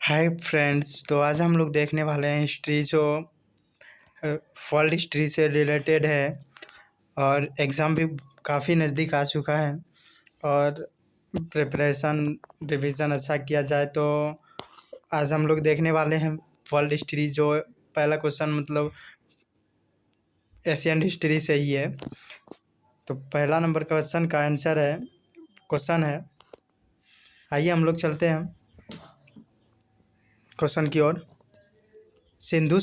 Hi friends. तो आज हम लोग देखने वाले हैं हिस्ट्री जो वर्ल्ड हिस्ट्री से रिलेटेड है और एग्ज़ाम भी काफ़ी नज़दीक आ चुका है और प्रिपरेशन रिवीजन अच्छा किया जाए तो आज हम लोग देखने वाले हैं वर्ल्ड हिस्ट्री जो पहला क्वेश्चन मतलब एशियन हिस्ट्री से ही है। तो पहला नंबर क्वेश्चन का आंसर है क्वेश्चन है। आइए हम लोग चलते हैं क्वेश्चन की ओर। सिंधु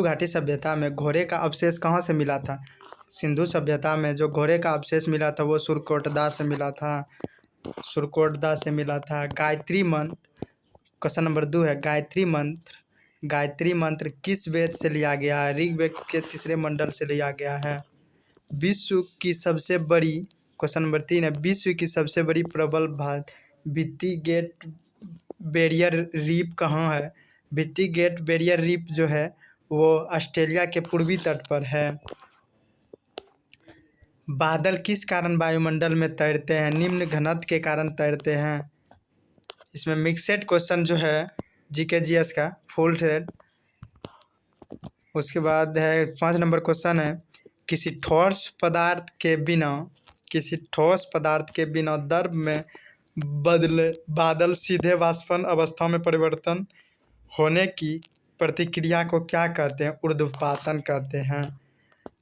घाटी सभ्यता में घोड़े का अवशेष कहाँ से मिला था? सिंधु सभ्यता में जो घोड़े का अवशेष मिला था वो सुरकोटदा से मिला था। गायत्री मंत्र क्वेश्चन नंबर 2 है। गायत्री मंत्र किस वेद से लिया गया है? ऋग्वेद के तीसरे मंडल से लिया गया है। विश्व की सबसे बड़ी क्वेश्चन नंबर 3 है। विश्व की सबसे बड़ी प्रबल भित्ति गेट बैरियर रीफ कहाँ है? भित्ति गेट बैरियर रीफ जो है वो ऑस्ट्रेलिया के पूर्वी तट पर है। बादल किस कारण वायुमंडल में तैरते हैं? निम्न घनत्व के कारण तैरते हैं। इसमें मिक्सेड क्वेश्चन जो है जीके जीएस का फुल थ्रेड। उसके बाद है 5 नंबर क्वेश्चन है। किसी ठोस पदार्थ के बिना द्रव में बदले बादल सीधे वाष्पन अवस्था में परिवर्तन होने की प्रतिक्रिया को क्या कहते हैं? ऊर्ध्वपातन कहते हैं।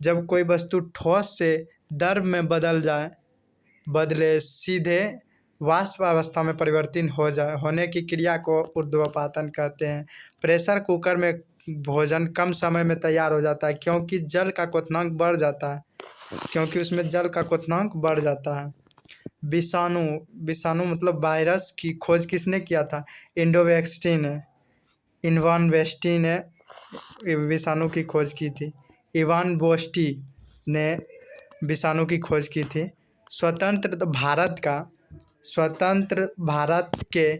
जब कोई वस्तु ठोस से द्रव में बदले सीधे वाष्प अवस्था में परिवर्तित होने की क्रिया को ऊर्ध्वपातन कहते हैं। प्रेशर कुकर में भोजन कम समय में तैयार हो जाता है क्योंकि उसमें जल का क्वथनांक बढ़ जाता है। विषाणु मतलब वायरस की खोज किसने किया था? इवान वेस्टी ने विषाणु की खोज की थी। इवान बोस्टी ने विषाणु की खोज की थी। स्वतंत्र भारत के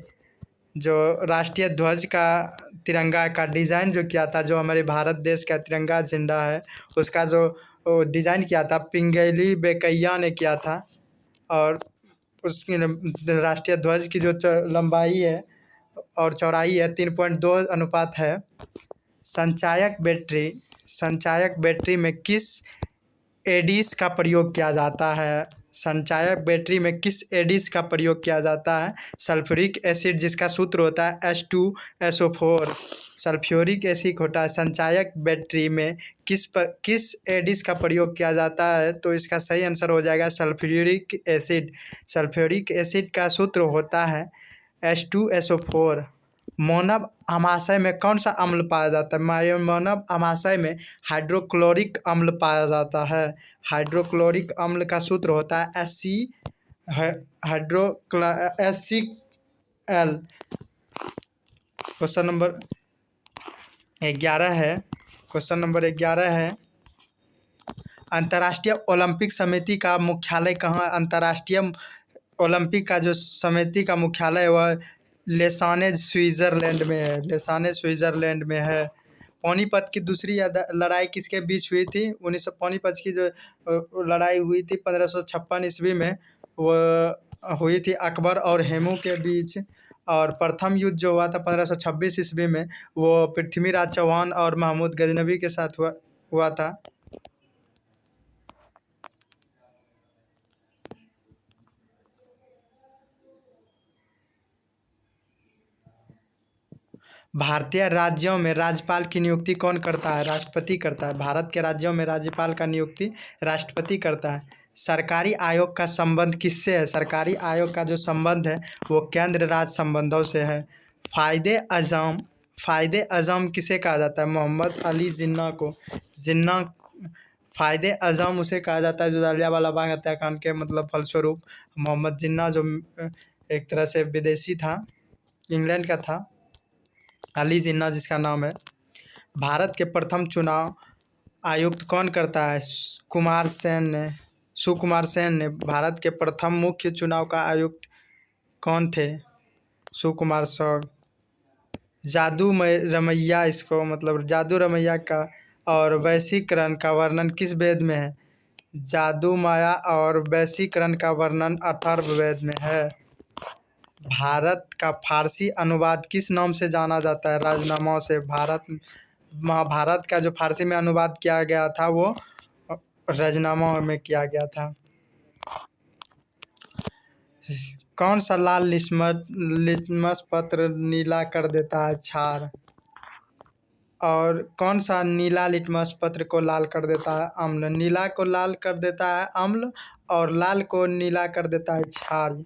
जो राष्ट्रीय ध्वज का तिरंगा का डिज़ाइन जो किया था, जो हमारे भारत देश का तिरंगा झंडा है उसका जो डिज़ाइन किया था पिंगली वेंकैया ने किया था। और उसकी राष्ट्रीय ध्वज की जो लंबाई है और चौड़ाई है 3.2 अनुपात है। संचायक बैटरी में किस एडिस का प्रयोग किया जाता है? सल्फ्यूरिक एसिड जिसका सूत्र होता है H2SO4 सल्फ्यूरिक एसिड होता है। संचायक बैटरी में किस एडिस का प्रयोग किया जाता है? तो इसका सही आंसर हो जाएगा सल्फ्यूरिक एसिड का सूत्र होता है H2SO4। मानव अमाशय में कौन सा अम्ल पाया जाता है? मानव अमाशय में हाइड्रोक्लोरिक अम्ल पाया जाता है। हाइड्रोक्लोरिक अम्ल का सूत्र होता है HCl। क्वेश्चन नंबर 11 है। अंतर्राष्ट्रीय ओलंपिक समिति का मुख्यालय कहाँ? अंतर्राष्ट्रीय ओलंपिक का जो समिति का मुख्यालय है वह लेसाने स्विट्ज़रलैंड में है। पानीपत की दूसरी लड़ाई किसके बीच हुई थी? पानीपत की जो लड़ाई हुई थी 1556 ईस्वी में, वो हुई थी अकबर और हेमू के बीच। और प्रथम युद्ध जो हुआ था 1526 ईस्वी में वो पृथ्वीराज चौहान और महमूद गजनवी के साथ हुआ था। भारतीय राज्यों में राज्यपाल की नियुक्ति कौन करता है? राष्ट्रपति करता है। भारत के राज्यों में राज्यपाल का नियुक्ति राष्ट्रपति करता है। सरकारी आयोग का संबंध किससे है? सरकारी आयोग का जो संबंध है वो केंद्र राज्य संबंधों से है। फ़ायदे अज़म किसे कहा जाता है? मोहम्मद अली जिन्ना को। फ़ायदे अज़म उसे कहा जाता है जो जलियांवाला बाग हत्याकांड के मतलब फलस्वरूप मोहम्मद जिन्ना जो एक तरह से विदेशी था, इंग्लैंड का था, अली जिन्ना जिसका नाम है। भारत के प्रथम चुनाव आयुक्त कौन करता है? सुकुमार सेन ने। भारत के प्रथम मुख्य चुनाव का आयुक्त कौन थे? सुकुमार सौ। जादू रमैया का और वैश्वीकरण का वर्णन किस वेद में है? जादू माया और वैश्वीकरण का वर्णन अथर्ववेद में है। भारत का फारसी अनुवाद किस नाम से जाना जाता है? राजनामाओं से। महाभारत का जो फारसी में अनुवाद किया गया था वो राजनामाओं में किया गया था। कौन सा लाल लिटमस पत्र नीला कर देता है? क्षार। और कौन सा नीला लिटमस पत्र को लाल कर देता है? अम्ल। नीला को लाल कर देता है अम्ल और लाल को नीला कर देता है क्षार।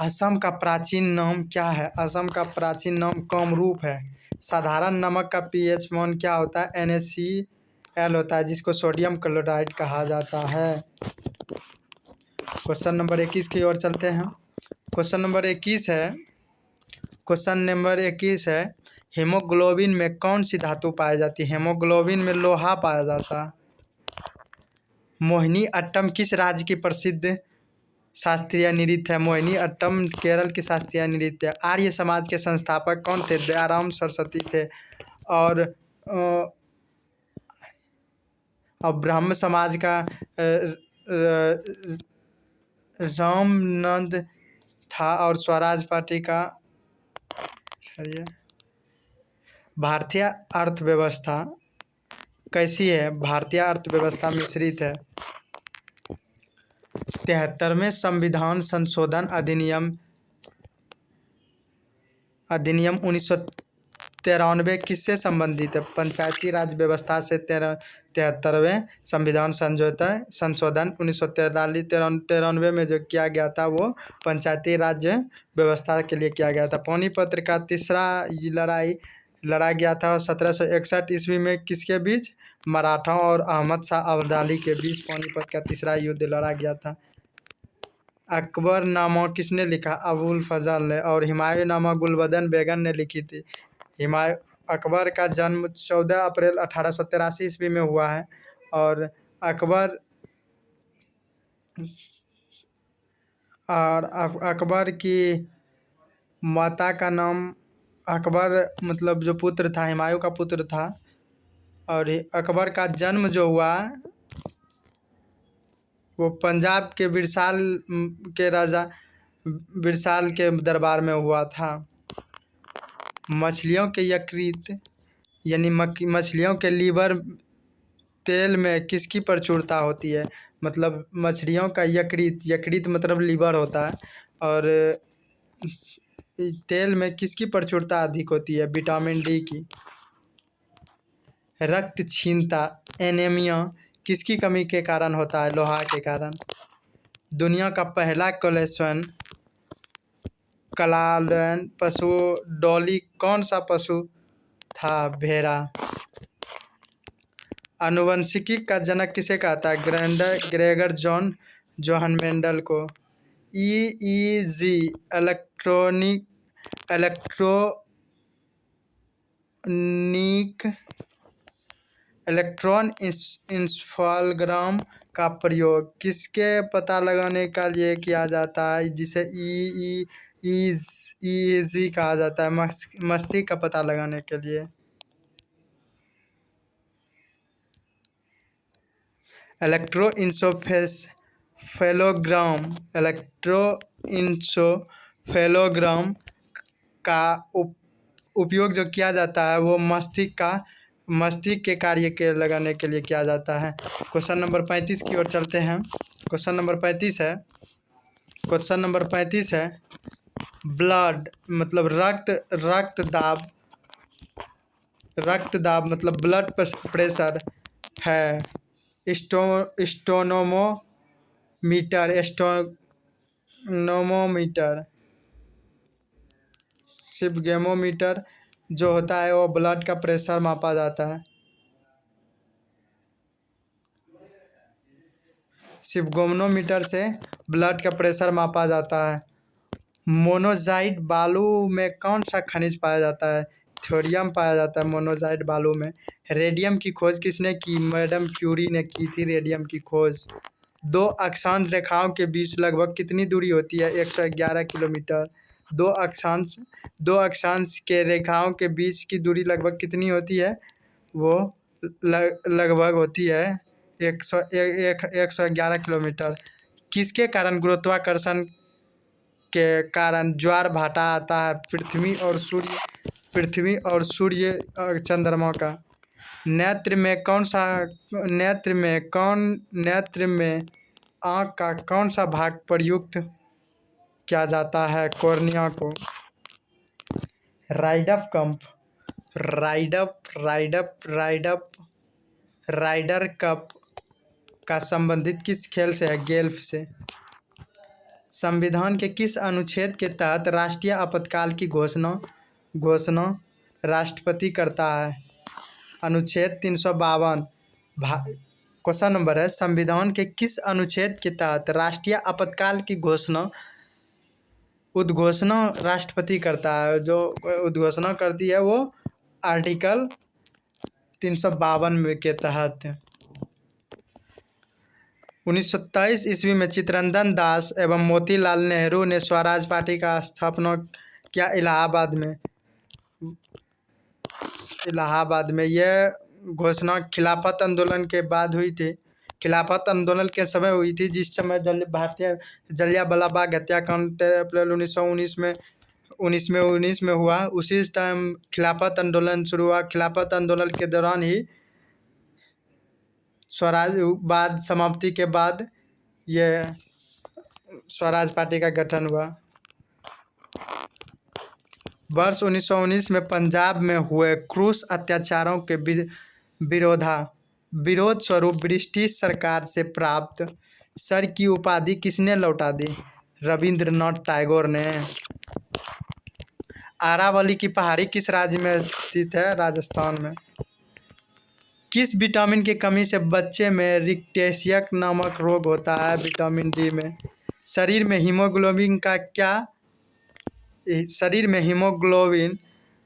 असम का प्राचीन नाम क्या है? असम का प्राचीन नाम कामरूप है। साधारण नमक का पीएच मान क्या होता है? NaCl होता है, जिसको सोडियम क्लोराइड कहा जाता है। क्वेश्चन नंबर 21 की ओर चलते हैं। क्वेश्चन नंबर 21 है, हीमोग्लोबिन में कौन सी धातु पाई जाती है? हीमोग्लोबिन में लोहा पाया जाता है। मोहिनी अट्टम किस राज्य की प्रसिद्ध शास्त्रीय नृत्य है? मोहिनी अट्टम केरल की शास्त्रीय नृत्य है। आर्य समाज के संस्थापक कौन थे? दयाराम सरस्वती थे। और ब्राह्म समाज का रामनंद था। और स्वराज पार्टी का भारतीय अर्थव्यवस्था कैसी है? भारतीय अर्थव्यवस्था मिश्रित है। 73वें संविधान संशोधन अधिनियम 1993 किससे संबंधित है? पंचायती राज व्यवस्था से। 73वें संविधान संशोधन 1993 में जो किया गया था वो पंचायती राज व्यवस्था के लिए किया गया था। पानीपत का तीसरा लड़ाई लड़ा गया था 1761 ईस्वी में किसके बीच? मराठाओं और अहमद शाह अब्दाली के बीच पानीपत का तीसरा युद्ध लड़ा गया था। अकबर नामा किसने लिखा? अबुल फजल ने। और हुमायूं नामा गुलबदन बेगम ने लिखी थी। अकबर का जन्म 14 अप्रैल 1883 ईस्वी में हुआ है। और अकबर की माता का नाम अकबर मतलब जो पुत्र था हुमायूं का पुत्र था। और अकबर का जन्म जो हुआ वो पंजाब के बिरसाल के राजा बिरसाल के दरबार में हुआ था। मछलियों के यकृत यानी मछलियों के लीवर तेल में किसकी प्रचुरता होती है? मतलब मछलियों का यकृत मतलब लीवर होता है। और तेल में किसकी प्रचुरता अधिक होती है? विटामिन डी की। रक्त क्षीणता एनीमिया किसकी कमी के कारण होता है? लोहा के कारण। दुनिया का पहला कलालन पशु डॉली कौन सा पशु था? भेड़ा। आनुवंशिकी का जनक किसे कहता है? ग्रेगर जॉन जोहन मेंडल को। EEG इलेक्ट्रॉन इंसफालोग्राम का प्रयोग किसके पता लगाने के लिए किया जाता है? जिसे EEG कहा जाता है, मस्तिष्क का पता लगाने के लिए। इलेक्ट्रोइंसोफेलोग्राम का उपयोग जो किया जाता है वो मस्तिष्क के कार्य के लगाने के लिए किया जाता है। क्वेश्चन नंबर 35 की ओर चलते हैं। क्वेश्चन नंबर 35 है ब्लड मतलब रक्तदाब मतलब ब्लड प्रेशर है। स्टोनोमीटर सिफगेमोमीटर जो होता है वो ब्लड का प्रेशर मापा जाता है। सिफगोमोमीटर से ब्लड का प्रेशर मापा जाता है। मोनोजाइट बालू में कौन सा खनिज पाया जाता है? थोरियम पाया जाता है मोनोजाइट बालू में। रेडियम की खोज किसने की? मैडम क्यूरी ने की थी रेडियम की खोज। दो अक्षांश रेखाओं के बीच लगभग कितनी दूरी होती है? 111 किलोमीटर। दो अक्षांश के रेखाओं के बीच की दूरी लगभग कितनी होती है? वो लगभग होती है 111 किलोमीटर। किसके कारण गुरुत्वाकर्षण के कारण ज्वार भाटा आता है पृथ्वी और सूर्य और चंद्रमा का। नेत्र में आँख का कौन सा भाग प्रयुक्त किया जाता है कॉर्निया को? राइडर कप का संबंधित किस खेल से है? गोल्फ से। संविधान के किस अनुच्छेद के तहत राष्ट्रीय आपातकाल की घोषणा राष्ट्रपति करता है? अनुच्छेद 352। क्वेश्चन नंबर है, संविधान के किस अनुच्छेद के तहत राष्ट्रीय आपातकाल की उद्घोषणा राष्ट्रपति करता है? जो उद्घोषणा करती है वो आर्टिकल 352 के तहत। 1927 ईस्वी में चित्तरंजन दास एवं मोतीलाल नेहरू ने स्वराज पार्टी का स्थापना किया इलाहाबाद में। यह घोषणा खिलाफत आंदोलन के बाद हुई थी। खिलाफत आंदोलन के समय हुई थी, जिस समय भारतीय जलियांवाला बाग हत्याकांड 13 अप्रैल 1919 में हुआ। उसी टाइम खिलाफत आंदोलन शुरू हुआ। खिलाफत आंदोलन के दौरान ही स्वराजवाद समाप्ति के बाद ये स्वराज पार्टी का गठन हुआ। वर्ष 1919 में पंजाब में हुए क्रूस अत्याचारों के विरोध स्वरूप ब्रिटिश सरकार से प्राप्त सर की उपाधि किसने लौटा दी? रविंद्रनाथ टैगोर ने। अरावली की पहाड़ी किस राज्य में स्थित है? राजस्थान में। किस विटामिन की कमी से बच्चे में रिकेट्सिया नामक रोग होता है? विटामिन डी में। शरीर में हीमोग्लोबिन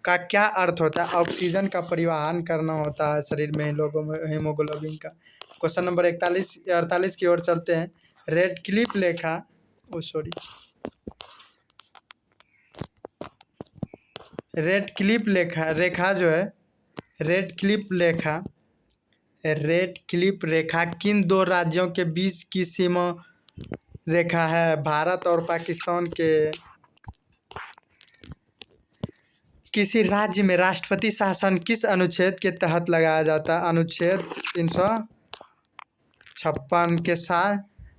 का क्या अर्थ होता है? ऑक्सीजन का परिवहन करना होता है शरीर में लोगों में हीमोग्लोबिन का। क्वेश्चन नंबर 48 की ओर चलते हैं। रेडक्लिफ रेखा किन दो राज्यों के बीच की सीमा रेखा है? भारत और पाकिस्तान के। किसी राज्य में राष्ट्रपति शासन किस अनुच्छेद के तहत लगाया जाता है? अनुच्छेद 356 के साथ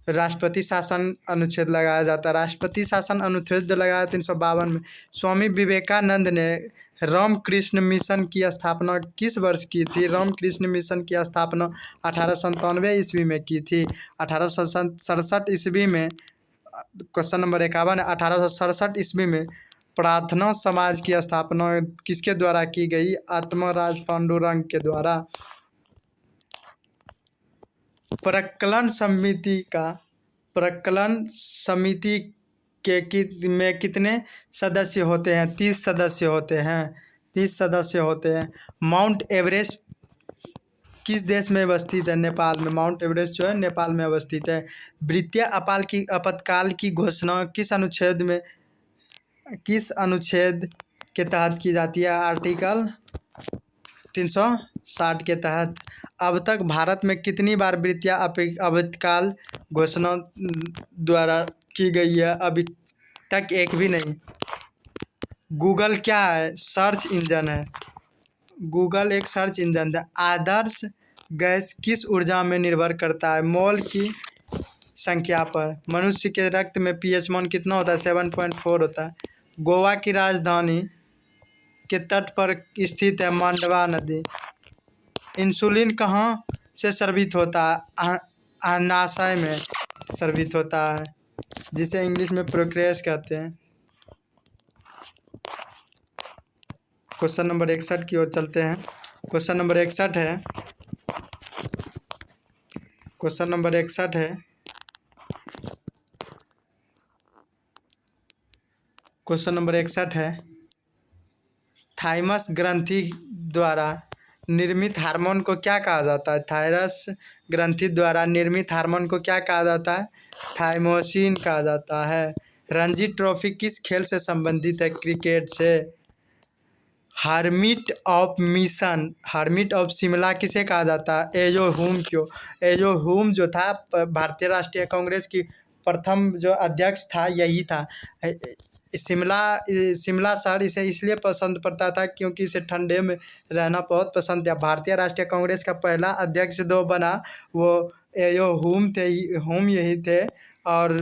राष्ट्रपति शासन अनुच्छेद लगाया जाता है। राष्ट्रपति शासन अनुच्छेद जो लगाया 352 में। स्वामी विवेकानंद ने रामकृष्ण मिशन की स्थापना किस वर्ष की थी? रामकृष्ण मिशन की स्थापना 1897 ईस्वी में की थी। 1867 ईस्वी में। क्वेश्चन नंबर 51 1867 ईस्वी में प्रार्थना समाज की स्थापना किसके द्वारा की गई? आत्माराम पांडुरंग के द्वारा। प्रकलन समिति में कितने सदस्य होते हैं? 30 सदस्य होते हैं। माउंट एवरेस्ट किस देश में अवस्थित है? नेपाल में। माउंट एवरेस्ट जो है नेपाल में अवस्थित है। वित्तीय आपातकाल की घोषणा किस अनुच्छेद के तहत की जाती है? आर्टिकल 360 के तहत। अब तक भारत में कितनी बार वित्तीय आपातकाल घोषणा द्वारा की गई है? अभी तक एक भी नहीं। गूगल क्या है? सर्च इंजन है। गूगल एक सर्च इंजन है। आदर्श गैस किस ऊर्जा में निर्भर करता है? मोल की संख्या पर। मनुष्य के रक्त में pH मान कितना होता है? 7.4 होता है। गोवा की राजधानी के तट पर स्थित है मांडवा नदी। इंसुलिन कहाँ से स्रावित होता है? अग्नाशय में स्रावित होता है, जिसे इंग्लिश में प्रोक्रेस कहते हैं। क्वेश्चन नंबर 61 की ओर चलते हैं। क्वेश्चन नंबर 61 है क्वेश्चन नंबर 61 है थाइमस ग्रंथि द्वारा निर्मित हार्मोन को क्या कहा जाता है? थायरस ग्रंथि द्वारा निर्मित हार्मोन को क्या कहा जाता है? थाइमोसिन कहा जाता है। रणजी ट्रॉफी किस खेल से संबंधित है? क्रिकेट से। हर्मिट ऑफ शिमला किसे कहा जाता है? एजो हुम जो था भारतीय राष्ट्रीय कांग्रेस की प्रथम जो अध्यक्ष था यही था। शिमला शिमला शहर इसे इसलिए पसंद पड़ता था क्योंकि इसे ठंडे में रहना बहुत पसंद था। भारतीय राष्ट्रीय कांग्रेस का पहला अध्यक्ष जो बना वो यो हुम यही थे। और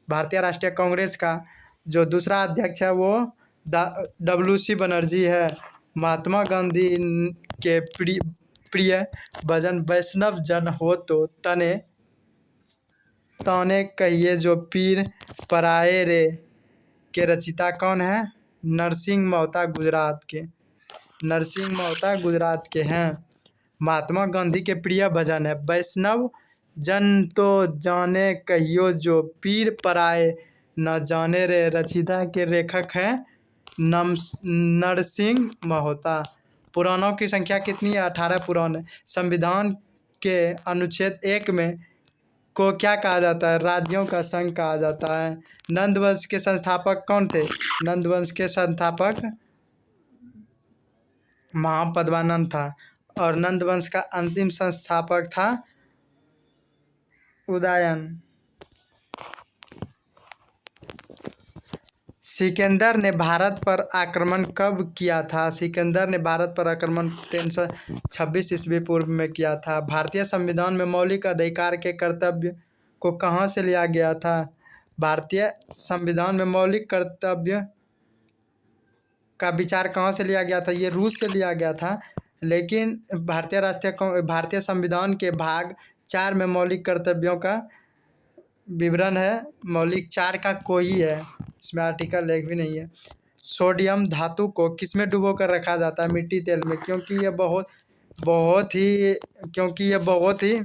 भारतीय राष्ट्रीय कांग्रेस का जो दूसरा अध्यक्ष है वो WC बनर्जी है। महात्मा गांधी के प्रिय भजन वैष्णव जन हो तो तने ताने कहिए जो पीर पराए रे के रचिता कौन है? नरसिंह मेहता गुजरात के हैं। महात्मा गांधी के प्रिय भजन है वैष्णव जन तो जाने कहियो जो पीर पराए न जाने रे। रचिता के लेखक हैं नरसिंह मेहता। पुराणों की संख्या कितनी है? 18 पुराण है। संविधान के अनुच्छेद 1 में को क्या कहा जाता है? राज्यों का संघ कहा जाता है। नंदवंश के संस्थापक कौन थे? नंदवंश के संस्थापक महापद्मानंद था। और नंदवंश का अंतिम संस्थापक था उदयन। सिकंदर ने भारत पर आक्रमण कब किया था? सिकंदर ने भारत पर आक्रमण 326 ईस्वी पूर्व में किया था। भारतीय संविधान में मौलिक अधिकार के कर्तव्य को कहाँ से लिया गया था? भारतीय संविधान में मौलिक कर्तव्य का विचार कहाँ से लिया गया था? ये रूस से लिया गया था। लेकिन भारतीय संविधान के भाग 4 में मौलिक कर्तव्यों का विवरण है। मौलिक 4 का कोई है, इसमें आर्टिकल 1 भी नहीं है। सोडियम धातु को किसमें डुबो कर रखा जाता है? मिट्टी तेल में, क्योंकि ये बहुत ही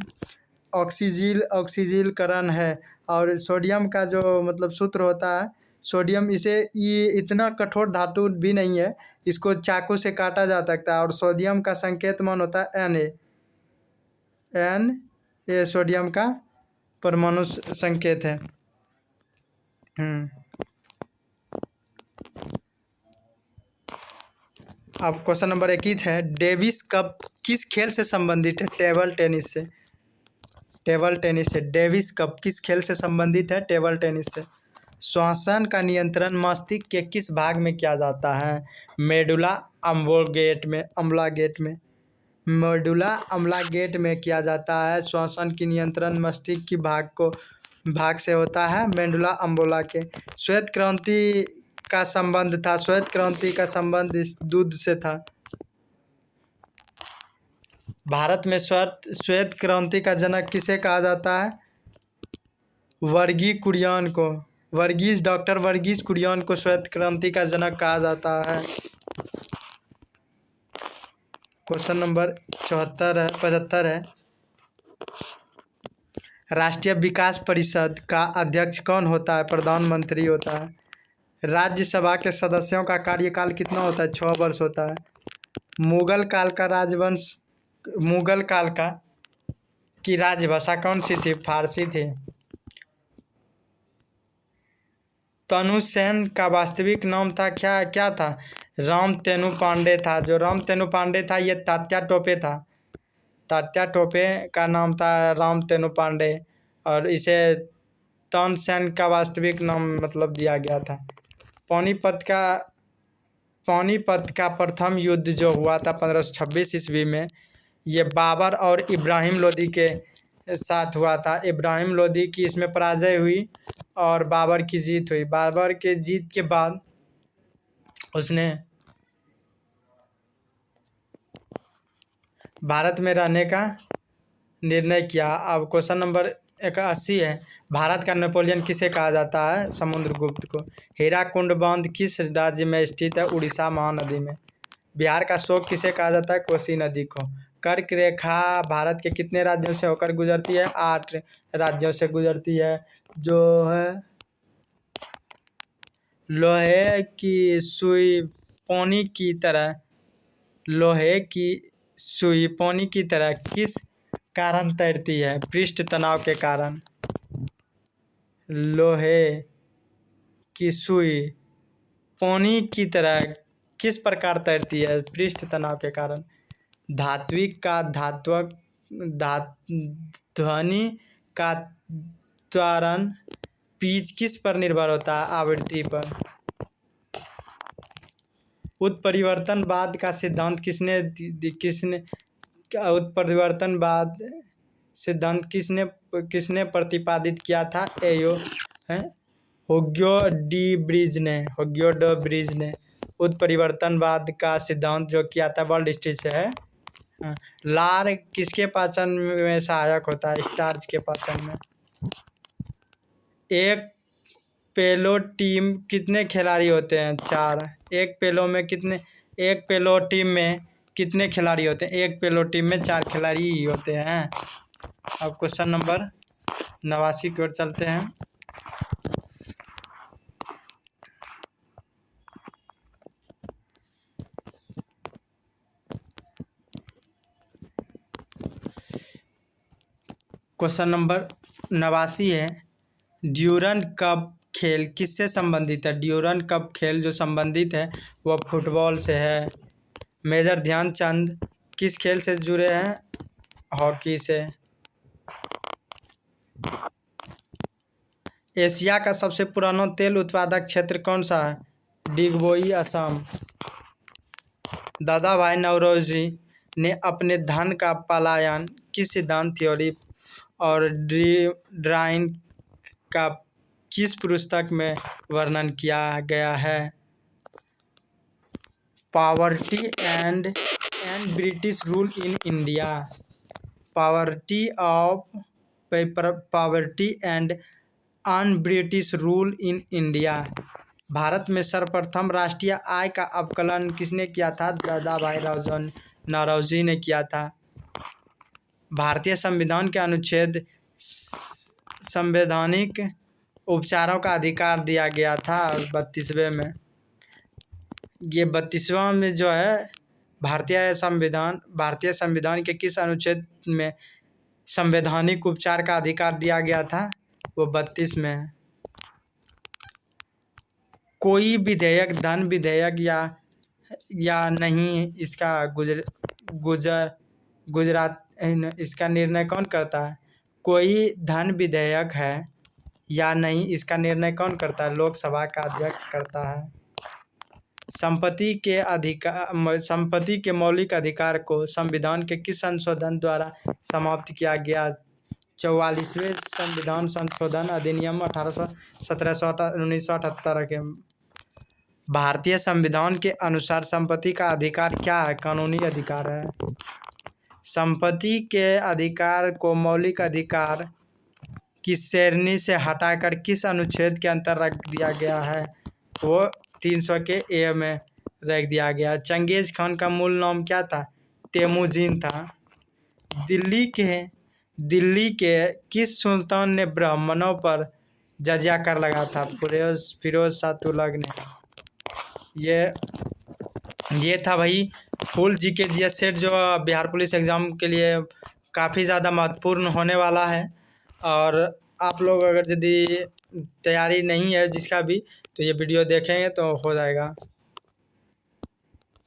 ऑक्सीजीकरण है। और सोडियम का जो मतलब सूत्र होता है सोडियम, ये इतना कठोर धातु भी नहीं है, इसको चाकू से काटा जा सकता है। और सोडियम का संकेत मान होता है Na सोडियम का परमाणु संकेत है। अब क्वेश्चन नंबर 21 है, डेविस कप किस खेल से संबंधित है? टेबल टेनिस से। डेविस कप किस खेल से संबंधित है? टेबल टेनिस से। श्वसन का नियंत्रण मस्तिष्क के किस भाग में किया जाता है? मेडुला अम्लागेट में किया जाता है। श्वसन की नियंत्रण मस्तिष्क की भाग से होता है, मेडुला अम्बोला के। श्वेत क्रांति का संबंध इस दूध से था। भारत में श्वेत क्रांति का जनक किसे कहा जाता है? डॉक्टर वर्गीज कुरियन को श्वेत क्रांति का जनक कहा जाता है। क्वेश्चन नंबर 75 है, राष्ट्रीय विकास परिषद का अध्यक्ष कौन होता है? प्रधानमंत्री होता है। राज्यसभा के सदस्यों का कार्यकाल कितना होता है? 6 वर्ष होता है। मुगल काल की राजभाषा कौन सी थी? फारसी थी। तनुसेन का वास्तविक नाम था क्या था? रामतेनु पांडे था। जो रामतेनु पांडे था ये तात्या टोपे था। तात्या टोपे का नाम था रामतेनु पांडे, और इसे तानसेन का वास्तविक नाम मतलब दिया गया था। पानीपत का प्रथम युद्ध जो हुआ था 1526 ईस्वी में, ये बाबर और इब्राहिम लोदी के साथ हुआ था। इब्राहिम लोदी की इसमें पराजय हुई और बाबर की जीत हुई। बाबर के जीत के बाद उसने भारत में रहने का निर्णय किया। अब क्वेश्चन नंबर 81 है, भारत का नेपोलियन किसे कहा जाता है? समुद्रगुप्त को। हीराकुंड बांध किस राज्य में स्थित है? उड़ीसा महानदी में। बिहार का शोक किसे कहा जाता है? कोसी नदी को। कर्क रेखा भारत के कितने राज्यों से होकर गुजरती है? 8 राज्यों से गुजरती है, जो है लोहे की सुई पानी की तरह किस कारण तैरती है? पृष्ठ तनाव के कारण। लोहे की सुई पानी की तरह किस प्रकार तैरती है? पृष्ठ तनाव के कारण। धात्विक का ध्वनि का त्वरण पिच किस पर निर्भर होता है? आवृत्ति पर। उत्परिवर्तनवाद का सिद्धांत उत्परिवर्तनवाद सिद्धांत किसने प्रतिपादित किया था? हुग्यो डी ब्रिज ने उत्परिवर्तनवाद का सिद्धांत जो किया था वर्ल्ड हिस्ट्री से है। लार किसके पाचन में सहायक होता है? स्टार्च के पाचन में। एक पेलो टीम कितने खिलाड़ी होते हैं? 4। एक पेलो टीम में कितने खिलाड़ी होते हैं? एक पेलो टीम में 4 खिलाड़ी ही होते हैं। अब क्वेश्चन नंबर 89 की ओर चलते हैं। क्वेश्चन नंबर 89 है, ड्यूरन कप खेल किससे संबंधित है? ड्यूरन कप खेल जो संबंधित है वह फुटबॉल से है। मेजर ध्यानचंद किस खेल से जुड़े हैं? हॉकी से। एशिया का सबसे पुराना तेल उत्पादक क्षेत्र कौन सा है? डिगबोई, असम। दादा भाई नौरोजी ने अपने धन का पलायन किस सिद्धांत थ्योरी और ड्राइन का किस पुस्तक में वर्णन किया गया है? Poverty and British rule in India. Poverty and un British rule in India. Bharat में सर्वप्रथम राष्ट्रीय आय का आकलन किसने किया था? दादा भाई नौरोजी ने किया था। भारतीय संविधान के अनुच्छेद संवैधानिक उपचारों का अधिकार दिया गया था 32वें में। ये 32वां में जो है भारतीय संविधान के किस अनुच्छेद में संवैधानिक उपचार का अधिकार दिया गया था? वो 32 में है। कोई विधेयक धन विधेयक या नहीं, इसका निर्णय कौन करता है? कोई धन विधेयक है या नहीं, इसका निर्णय कौन करता है? लोकसभा का अध्यक्ष करता है। संपत्ति के मौलिक अधिकार को संविधान के किस संशोधन द्वारा समाप्त किया गया? 44वें संविधान संशोधन अधिनियम 1978 के। भारतीय संविधान के अनुसार संपत्ति का अधिकार क्या है? कानूनी अधिकार है। संपत्ति के अधिकार को मौलिक अधिकार की श्रेणी से हटाकर किस अनुच्छेद के अंतर रख दिया गया है? वो 300 के ए में रख दिया गया। चंगेज खान का मूल नाम क्या था? तेमुजीन था। दिल्ली के किस सुल्तान ने ब्राह्मणों पर जजिया कर लगा था? फिरोज शाह तुगलक ने। ये था भाई फुल जीके जीएस सेट जो बिहार पुलिस एग्ज़ाम के लिए काफ़ी ज़्यादा महत्वपूर्ण होने वाला है। और आप लोग अगर यदि तैयारी नहीं है जिसका भी, तो ये वीडियो देखेंगे तो हो जाएगा।